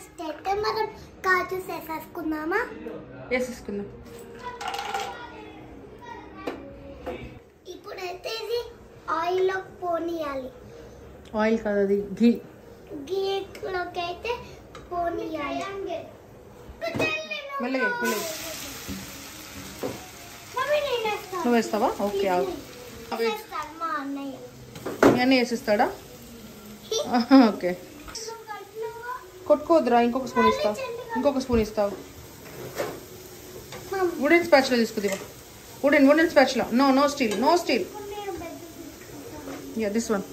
First అయితే మనం కాజు వేసేసుకుందామా? వేసేసుకుందాం. ఇప్పుడైతే ఇది ఆయిల్లో పోనీయాలి. ఆయిల్ కాదు, అది ఘీ. గీలోకి అయితే పోనీయాలి. మెల్లగా మెల్లగా. మమ్మీ నేను వేస్తాను. నువ్వు వేస్తావా? ఓకే ఆగు. వేస్తాను మా అన్నయ్య. ఇవన్నీ వేసిస్తాడా? ఓకే. కొట్టుకోవద్దురా, ఇంకొక స్పూన్ ఇస్తావు. ఇంకొక స్పూన్ ఇస్తావు. వుడెన్ స్పాచులా తీసుకుందివా? Wooden spatula. No steel, no steel. Yeah, this one.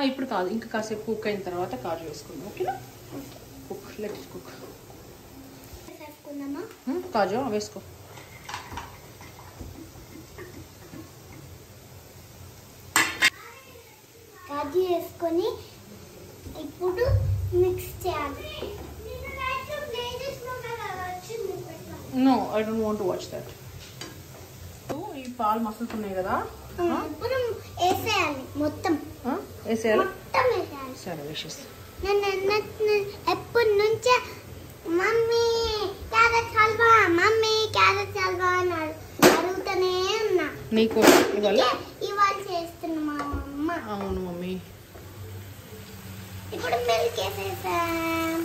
ఇప్పుడు కాదు, ఇంకా కాసేపు కుక్ అయిన తర్వాత కాజు వేసుకుందాం. ఓకేనా? Cook, let it cook. కాజు వేసుకో. కాజు వేసుకొని ఇప్పుడు మిక్స్ చేయాలి. No, I don't want to watch that. ఈ పాలు మసలుతున్నాయి ఉన్నాయి కదా, ఇప్పుడు వేసేయాలి మొత్తం. వేసేయాలి. మొత్తం వేసేయాలి. సరే వేసేసి. నేను ఎప్పటి నుంచే mummy carrot halwa, mummy carrot halwa అని అడుగుతూనే ఉన్నా. నీకు ఇవాళ చేస్తున్నా మా అమ్మ. అవును మమ్మీ. ఇప్పుడు మిల్క్ వేసేసాం.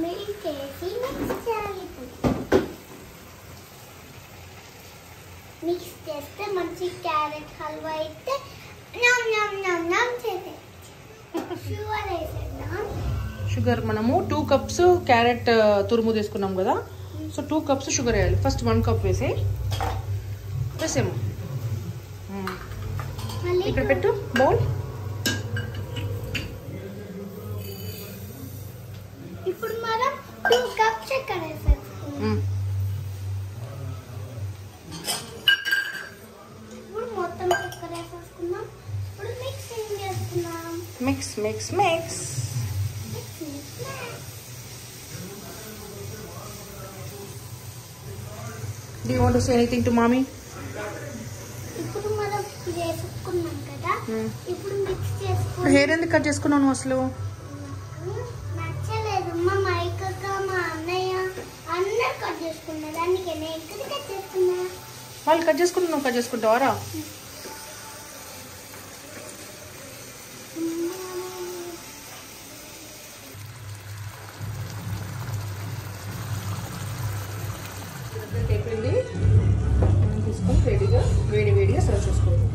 మిల్క్ వేసి మిక్స్ చేయాలి. మిక్స్ చేస్తే మంచి క్యారెట్ హల్వా అయితే షుగర్ వేసేద్దాం. షుగర్ మనము 2 cups క్యారెట్ తురుము తీసుకున్నాం కదా, సో 2 cups షుగర్ వేయాలి. First 1 cup వేసేము. ఇక్కడ పెట్టు బౌల్. ఇప్పుడు మనం 2 cups చక్కెర వేసేసుకుందాం. ఇప్పుడు మొత్తం చక్కెర వేసేసుకుందాం. ఇప్పుడు మిక్సింగ్ చేసుకుందాం. Mix mix mix. Do you want to say anything to mommy? ఇప్పుడు మనం వేసుకున్నాం కదా, ఇప్పుడు మిక్స్ చేసుకుందాం. హెయిర్ ఎందుకు కట్ చేసుకున్నాను అసలు? నచ్చలేదు మా మైకక్క, మా అన్నయ్య అందరు కట్ చేసుకున్నారు. అందుకే నేను ఇక్కడ కట్ చేసుకున్నా. వాళ్ళు కట్ చేసుకుంటే నువ్వు కట్ చేసుకుంటావారా? తీసుకొని వేడిగా సర్వ్ చేసుకోవాలి.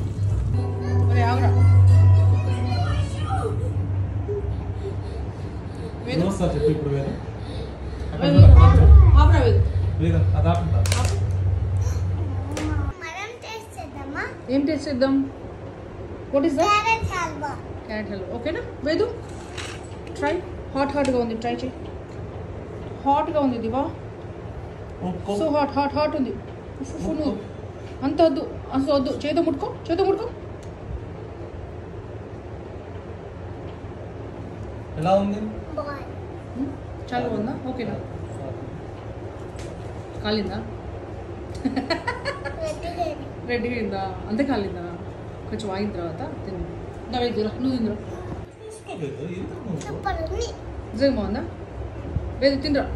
మరి ఆగరా. ఏం టేస్ట్ చేద్దాం? What is that? Carrot halwa. Carrot halwa. ఓకేనా వేదు? ట్రై. హాట్గా ఉంది, ట్రై చేయి. హాట్గా ఉంది దివా. సో హాట్ ఉంది. నువ్వు అంత వద్దు, అసలు వద్దు. చేతో ముట్టుకో. ఎలా ఉంది? చాలా బాగుందా? ఓకేనా? కాలిందా? రెడ్డిగా అయిందా? అంతే కాలిందా? కొంచెం ఆగిన తర్వాత తిందా. నువ్వు తిందురా. నిజంగా బాగుందా? వేదు తిందురా.